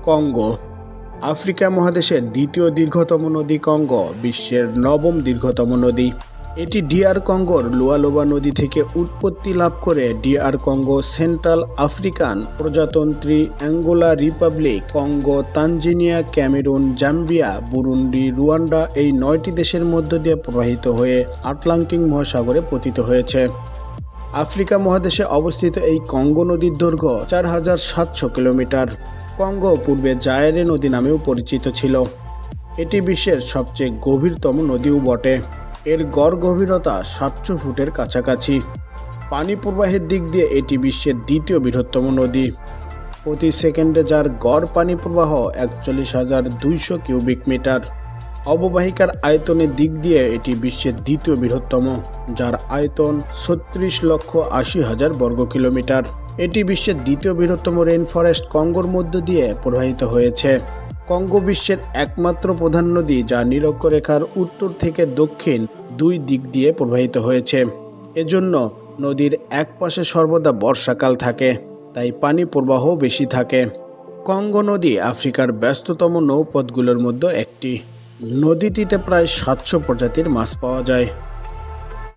Congo Africa মহাদেশের দ্বিতীয় দীর্ঘতম নদী কঙ্গো বিশ্বের নবম দীর্ঘতম নদী। এটি ডিআর কঙ্গোর লুয়ালোবা নদী থেকে উৎপত্তি লাভ করে। ডিআর কঙ্গো সেন্ট্রাল আফ্রিকান প্রজাতন্ত্রী, Angola republic, Congo, Tanzania, Cameroon, Zambia, Burundi, Rwanda এই 9টি দেশের মধ্য দিয়ে প্রবাহিত হয়ে আটলান্টিক মহাসাগরে পতিত হয়েছে। আফ্রিকা মহাদেশে অবস্থিত এই কঙ্গো নদীর দৈর্ঘ্য 4700 কিলোমিটার। কঙ্গো পূর্বে জায়েরে নদী নামেও পরিচিত ছিল। এটি বিশ্বের সবচেয়ে গভীরতম নদীও বটে। এর গড় গভীরতা 700 ফুটের কাছাকাছি। পানি প্রবাহের দিক দিয়ে এটি বিশ্বের দ্বিতীয় বৃহত্তম নদী। প্রতি সেকেন্ডে যার গড় পানি প্রবাহ 41,200 কিউবিক মিটার। অববাহিকার আয়তনের দিক দিয়ে এটি বিশ্বের দ্বিতীয় বৃহত্তম, যার আয়তন 36,80,000 বর্গ কিলোমিটার। এটি বিশ্বের দ্বিতীয় বৃহত্তম রেইন ফরেস্ট কঙ্গোর মধ্য দিয়ে প্রবাহিত হয়েছে। কঙ্গো বিশ্বের একমাত্র প্রধান নদী যা নিরক্ষরেখার উত্তর থেকে দক্ষিণ দুই দিক দিয়ে প্রবাহিত হয়েছে। এজন্য নদীর এক পাশে সর্বদা বর্ষাকাল থাকে, তাই পানি প্রবাহ বেশি থাকে। কঙ্গো নদী আফ্রিকার ব্যস্ততম নৌপথগুলোর মধ্যে একটি। নদীটিতে প্রায় 700 প্রজাতির মাছ পাওয়া যায়।